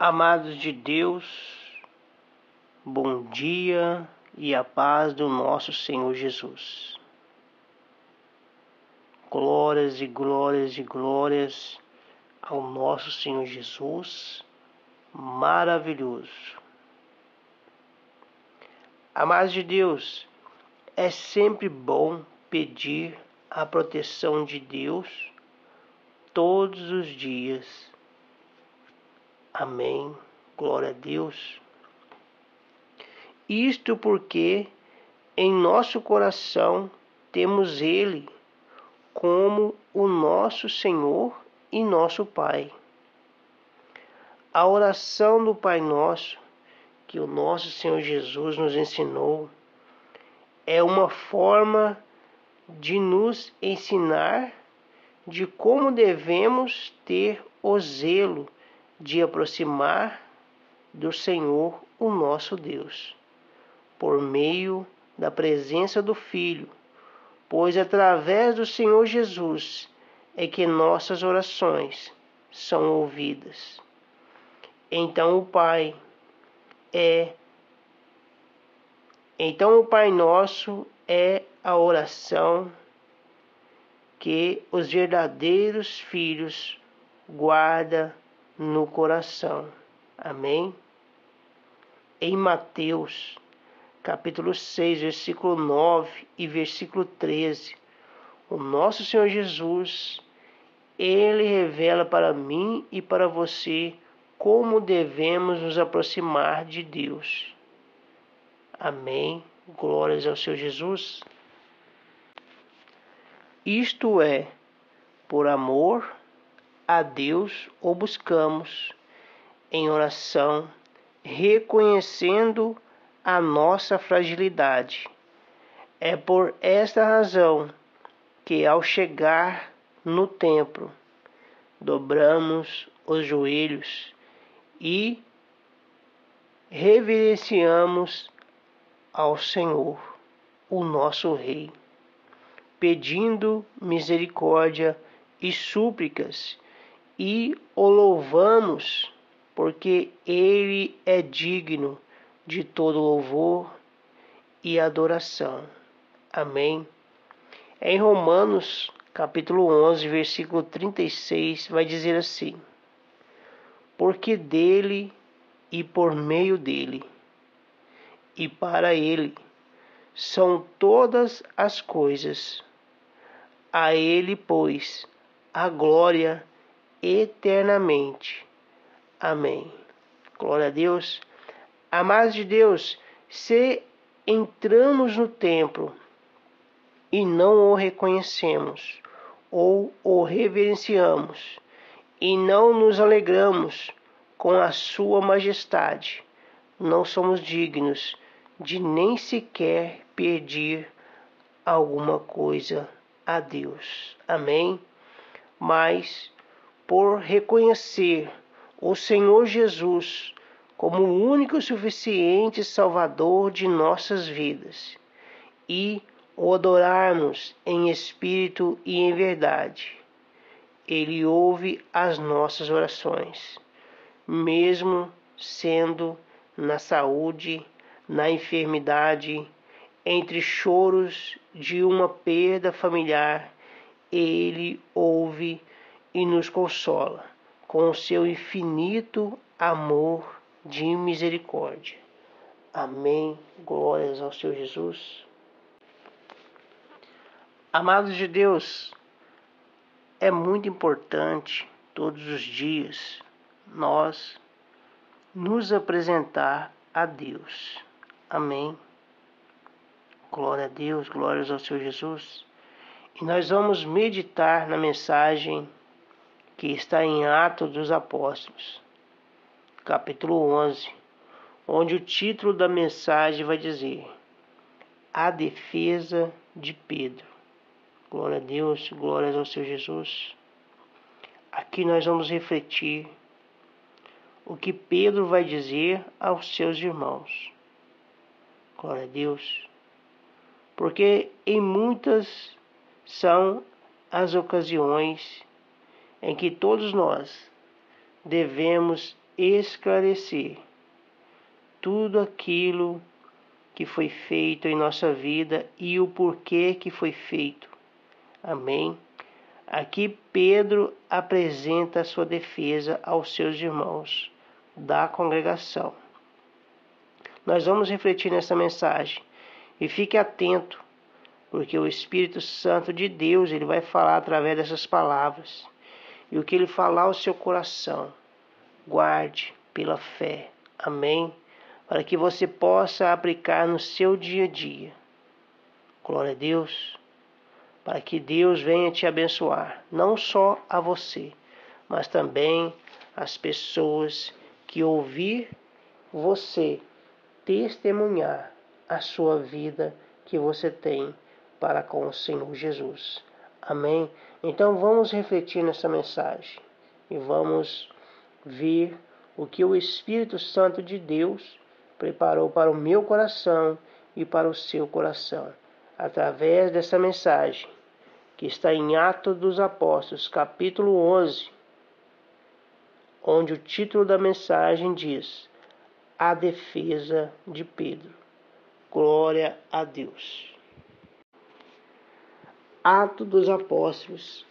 Amados de Deus, bom dia e a paz do nosso Senhor Jesus. Glórias e glórias e glórias ao nosso Senhor Jesus, maravilhoso. Amados de Deus, é sempre bom pedir a proteção de Deus todos os dias. Amém. Glória a Deus. Isto porque em nosso coração temos Ele como o nosso Senhor e nosso Pai. A oração do Pai Nosso, que o nosso Senhor Jesus nos ensinou, é uma forma de nos ensinar de como devemos ter o zelo de aproximar do Senhor, o nosso Deus, por meio da presença do Filho, pois através do Senhor Jesus é que nossas orações são ouvidas. Então o Pai Nosso é a oração que os verdadeiros filhos guardam no coração. Amém? Em Mateus, capítulo 6, versículo 9 e versículo 13, o nosso Senhor Jesus, Ele revela para mim e para você como devemos nos aproximar de Deus. Amém? Glórias ao Senhor Jesus. Isto é, por amor a Deus o buscamos em oração, reconhecendo a nossa fragilidade. É por esta razão que, ao chegar no templo, dobramos os joelhos e reverenciamos ao Senhor, o nosso Rei, pedindo misericórdia e súplicas, e o louvamos, porque Ele é digno de todo louvor e adoração. Amém. Em Romanos, capítulo 11, versículo 36, vai dizer assim: porque dele e por meio dele e para ele são todas as coisas. A ele, pois, a glória eternamente. Amém. Glória a Deus. Amados de Deus, se entramos no templo e não o reconhecemos ou o reverenciamos e não nos alegramos com a sua majestade, não somos dignos de nem sequer pedir alguma coisa a Deus. Amém? Mas por reconhecer o Senhor Jesus como o único e suficiente Salvador de nossas vidas e o adorarmos em espírito e em verdade, Ele ouve as nossas orações, mesmo sendo na saúde, na enfermidade, entre choros de uma perda familiar, Ele ouve e nos consola com o seu infinito amor de misericórdia. Amém. Glórias ao Senhor Jesus. Amados de Deus, é muito importante todos os dias nós nos apresentar a Deus. Amém. Glória a Deus, glórias ao Senhor Jesus. E nós vamos meditar na mensagem que está em Atos dos Apóstolos, capítulo 11, onde o título da mensagem vai dizer: A defesa de Pedro. Glória a Deus, glórias ao Senhor Jesus. Aqui nós vamos refletir o que Pedro vai dizer aos seus irmãos. Glória a Deus. Porque em muitas são as ocasiões em que todos nós devemos esclarecer tudo aquilo que foi feito em nossa vida e o porquê que foi feito. Amém? Aqui Pedro apresenta a sua defesa aos seus irmãos da congregação. Nós vamos refletir nessa mensagem e fique atento, porque o Espírito Santo de Deus ele vai falar através dessas palavras. E o que ele falar ao seu coração, guarde pela fé. Amém? Para que você possa aplicar no seu dia a dia. Glória a Deus. Para que Deus venha te abençoar, não só a você, mas também as pessoas que ouvir você testemunhar a sua vida que você tem para com o Senhor Jesus. Amém? Então vamos refletir nessa mensagem e vamos ver o que o Espírito Santo de Deus preparou para o meu coração e para o seu coração, através dessa mensagem que está em Atos dos Apóstolos, capítulo 11, onde o título da mensagem diz: A defesa de Pedro. Glória a Deus. Atos dos Apóstolos,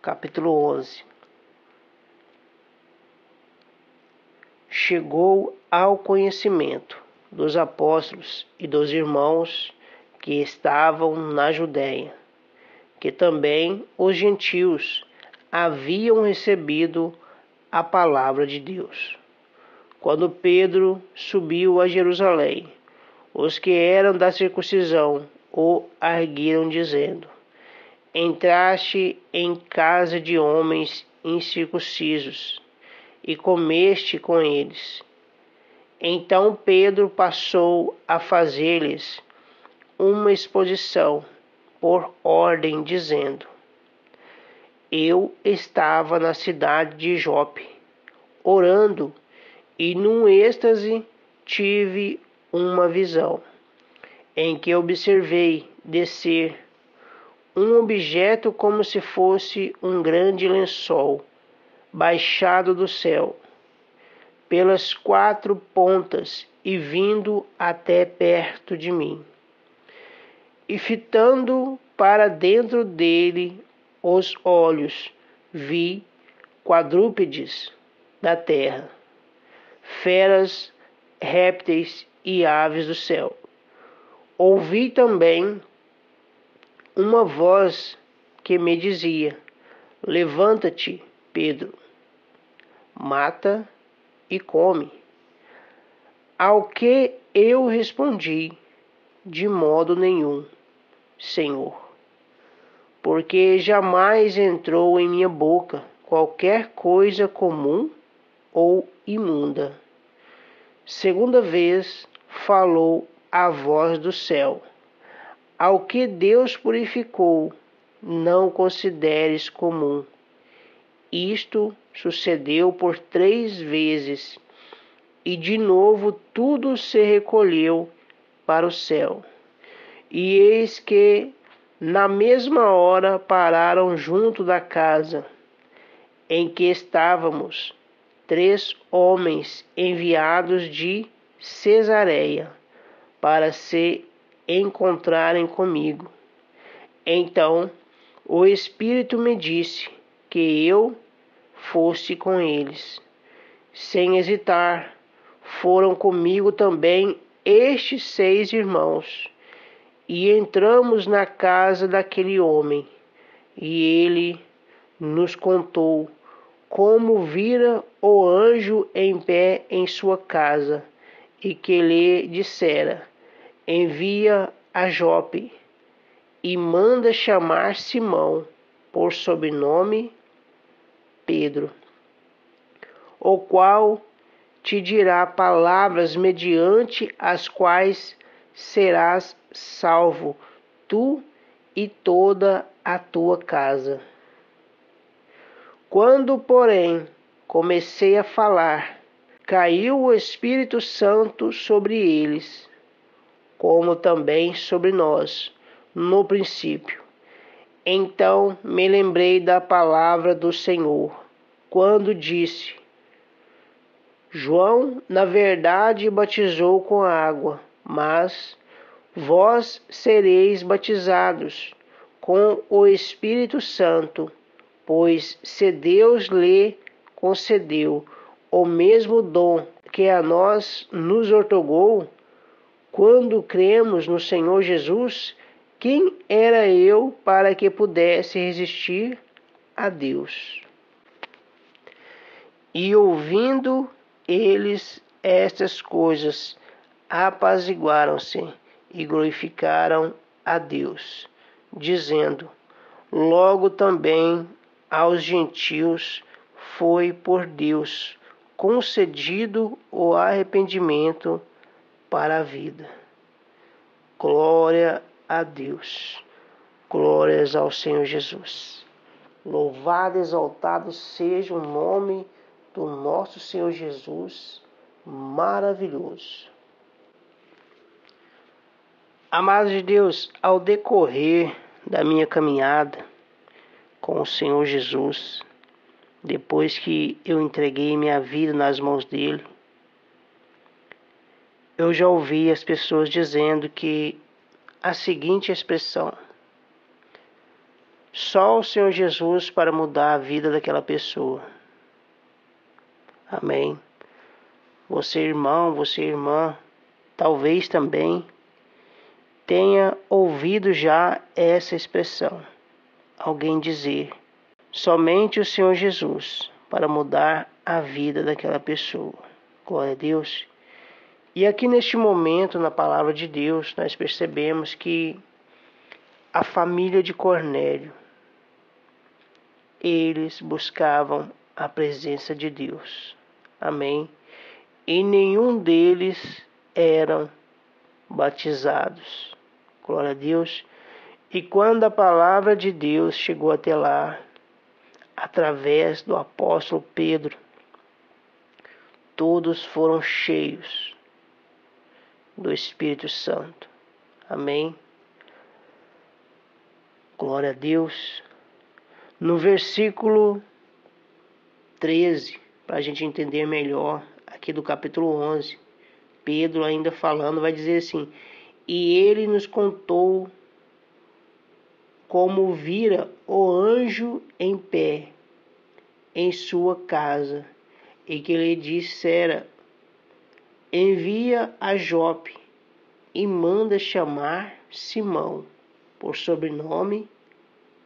capítulo 11. Chegou ao conhecimento dos apóstolos e dos irmãos que estavam na Judéia, que também os gentios haviam recebido a palavra de Deus. Quando Pedro subiu a Jerusalém, os que eram da circuncisão o arguiram, dizendo: Entraste em casa de homens incircuncisos e comeste com eles. Então Pedro passou a fazer-lhes uma exposição por ordem, dizendo: Eu estava na cidade de Jope, orando, e num êxtase tive uma visão, em que observei descer um objeto como se fosse um grande lençol, baixado do céu, pelas 4 pontas e vindo até perto de mim. E fitando para dentro dele os olhos, vi quadrúpedes da terra, feras, répteis e aves do céu. Ouvi também uma voz que me dizia: Levanta-te, Pedro, mata e come. Ao que eu respondi: De modo nenhum, Senhor, porque jamais entrou em minha boca qualquer coisa comum ou imunda. Segunda vez falou a voz do céu: Ao que Deus purificou, não consideres comum. Isto sucedeu por 3 vezes, e de novo tudo se recolheu para o céu. E eis que, na mesma hora, pararam junto da casa em que estávamos 3 homens enviados de Cesareia para se encontrarem comigo. Então o Espírito me disse que eu fosse com eles. Sem hesitar, foram comigo também estes 6 irmãos, e entramos na casa daquele homem, e ele nos contou como vira o anjo em pé em sua casa, e que lhe dissera: Envia a Jope e manda chamar Simão, por sobrenome Pedro, o qual te dirá palavras mediante as quais serás salvo, tu e toda a tua casa. Quando, porém, comecei a falar, caiu o Espírito Santo sobre eles, como também sobre nós, no princípio. Então me lembrei da palavra do Senhor, quando disse: João, na verdade, batizou com água, mas vós sereis batizados com o Espírito Santo, pois se Deus lhe concedeu o mesmo dom que a nós nos outorgou, quando cremos no Senhor Jesus, quem era eu para que pudesse resistir a Deus? E ouvindo eles estas coisas, apaziguaram-se e glorificaram a Deus, dizendo: logo também aos gentios foi por Deus concedido o arrependimento para a vida. Glória a Deus. Glórias ao Senhor Jesus. Louvado e exaltado seja o nome do nosso Senhor Jesus, maravilhoso. Amados de Deus, ao decorrer da minha caminhada com o Senhor Jesus, depois que eu entreguei minha vida nas mãos dele, eu já ouvi as pessoas dizendo que a seguinte expressão: só o Senhor Jesus para mudar a vida daquela pessoa. Amém. Você, irmão, você, irmã, talvez também tenha ouvido já essa expressão. Alguém dizer: somente o Senhor Jesus para mudar a vida daquela pessoa. Glória a Deus. E aqui neste momento, na palavra de Deus, nós percebemos que a família de Cornélio, eles buscavam a presença de Deus. Amém. E nenhum deles eram batizados. Glória a Deus. E quando a palavra de Deus chegou até lá, através do apóstolo Pedro, todos foram cheios do Espírito Santo. Amém. Glória a Deus. No versículo 13, para a gente entender melhor, aqui do capítulo 11, Pedro ainda falando, vai dizer assim: e ele nos contou como vira o anjo em pé em sua casa, e que lhe dissera: envia a Jope e manda chamar Simão, por sobrenome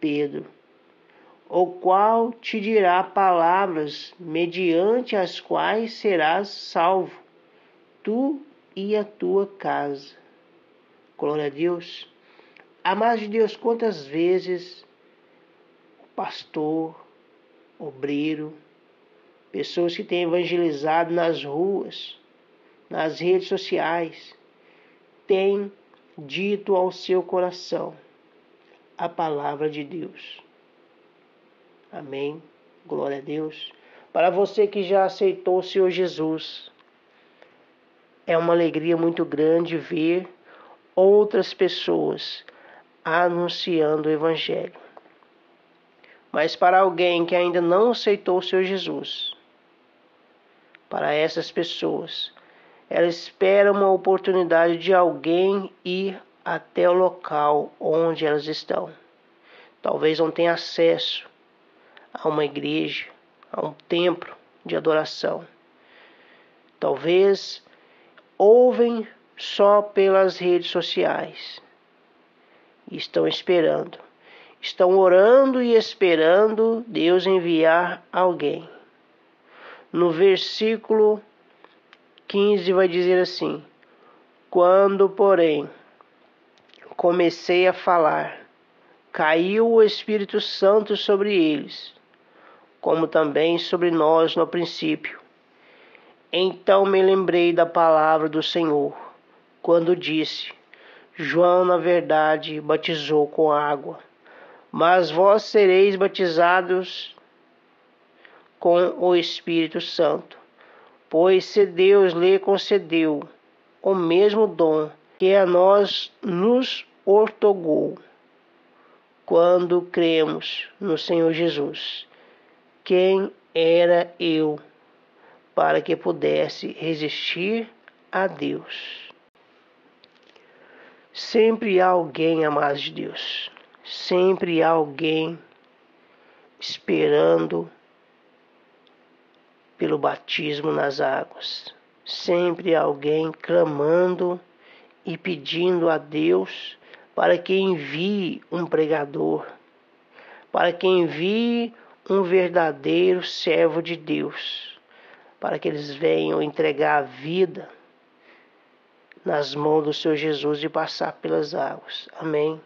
Pedro, o qual te dirá palavras mediante as quais serás salvo, tu e a tua casa. Glória a Deus. Amados de Deus, quantas vezes o pastor, obreiro, pessoas que têm evangelizado nas ruas, nas redes sociais, têm dito ao seu coração a palavra de Deus. Amém. Glória a Deus. Para você que já aceitou o Senhor Jesus, é uma alegria muito grande ver outras pessoas anunciando o Evangelho. Mas para alguém que ainda não aceitou o Senhor Jesus, para essas pessoas, elas esperam uma oportunidade de alguém ir até o local onde elas estão. Talvez não tenha acesso a uma igreja, a um templo de adoração. Talvez ouvem só pelas redes sociais. E estão esperando. Estão orando e esperando Deus enviar alguém. No versículo 15 vai dizer assim: quando, porém, comecei a falar, caiu o Espírito Santo sobre eles, como também sobre nós no princípio. Então me lembrei da palavra do Senhor, quando disse: João, na verdade, batizou com água, mas vós sereis batizados com o Espírito Santo, pois se Deus lhe concedeu o mesmo dom que a nós nos outorgou, quando cremos no Senhor Jesus. Quem era eu para que pudesse resistir a Deus. Sempre há alguém, amados de Deus, sempre há alguém esperando pelo batismo nas águas. Sempre há alguém clamando e pedindo a Deus para que envie um pregador, para que envie um verdadeiro servo de Deus, para que eles venham entregar a vida nas mãos do Senhor Jesus e passar pelas águas. Amém.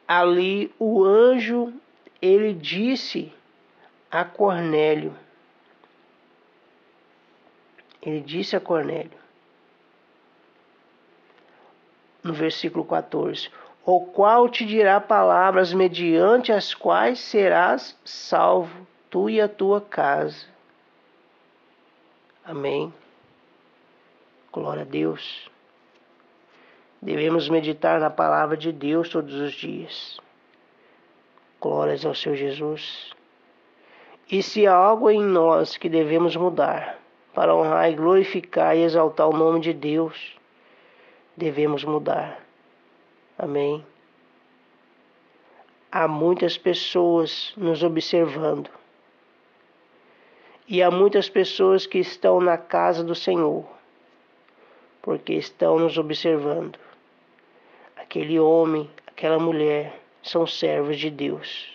Ali o anjo, ele disse a Cornélio, no versículo 14, o qual te dirá palavras mediante as quais serás salvo, tu e a tua casa. Amém. Glória a Deus. Devemos meditar na palavra de Deus todos os dias. Glórias ao Senhor Jesus. E se há algo em nós que devemos mudar para honrar e glorificar e exaltar o nome de Deus, devemos mudar. Amém. Há muitas pessoas nos observando. E há muitas pessoas que estão na casa do Senhor, porque estão nos observando. Aquele homem, aquela mulher, são servos de Deus.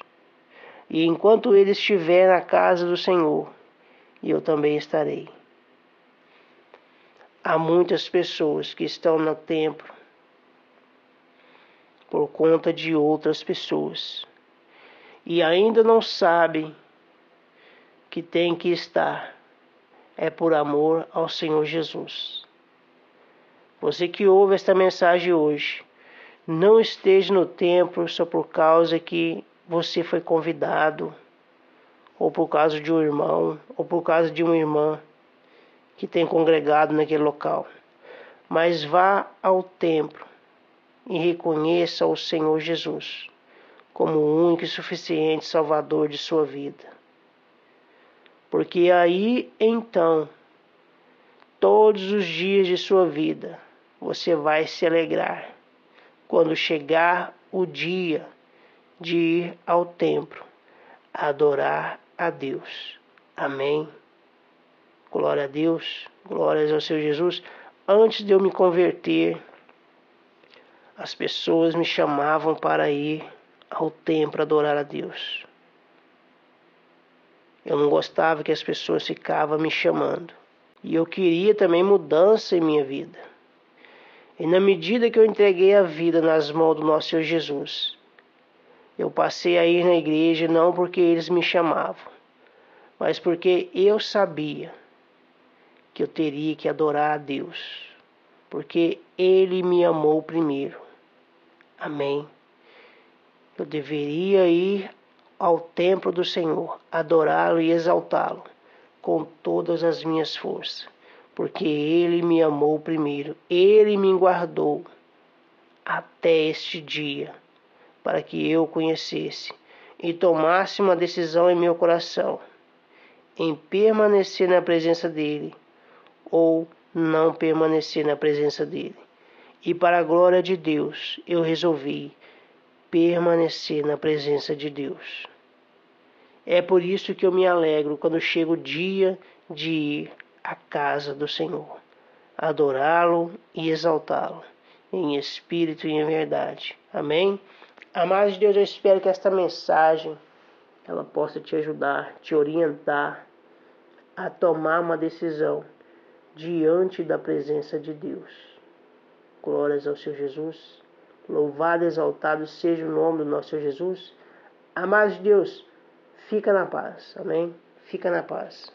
E enquanto ele estiver na casa do Senhor, eu também estarei. Há muitas pessoas que estão no templo por conta de outras pessoas e ainda não sabem que tem que estar. É por amor ao Senhor Jesus. Você que ouve esta mensagem hoje, não esteja no templo só por causa que você foi convidado, ou por causa de um irmão, ou por causa de uma irmã que tem congregado naquele local. Mas vá ao templo e reconheça o Senhor Jesus como o único e suficiente Salvador de sua vida. Porque aí, então, todos os dias de sua vida, você vai se alegrar quando chegar o dia de ir ao templo adorar a Deus. Amém. Glória a Deus, glórias ao Senhor Jesus. Antes de eu me converter, as pessoas me chamavam para ir ao templo adorar a Deus. Eu não gostava que as pessoas ficavam me chamando. E eu queria também mudança em minha vida. E na medida que eu entreguei a vida nas mãos do nosso Senhor Jesus, eu passei a ir na igreja não porque eles me chamavam, mas porque eu sabia que eu teria que adorar a Deus, porque Ele me amou primeiro. Amém. Eu deveria ir ao templo do Senhor, adorá-lo e exaltá-lo com todas as minhas forças, porque Ele me amou primeiro. Ele me guardou até este dia, para que eu o conhecesse e tomasse uma decisão em meu coração, em permanecer na presença dEle, ou não permanecer na presença dEle. E para a glória de Deus, eu resolvi permanecer na presença de Deus. É por isso que eu me alegro quando chega o dia de ir à casa do Senhor, adorá-lo e exaltá-lo, em espírito e em verdade. Amém? Amados de Deus, eu espero que esta mensagem ela possa te ajudar, te orientar a tomar uma decisão diante da presença de Deus. Glórias ao Senhor Jesus. Louvado e exaltado seja o nome do nosso Senhor Jesus. Amados de Deus, fica na paz. Amém? Fica na paz.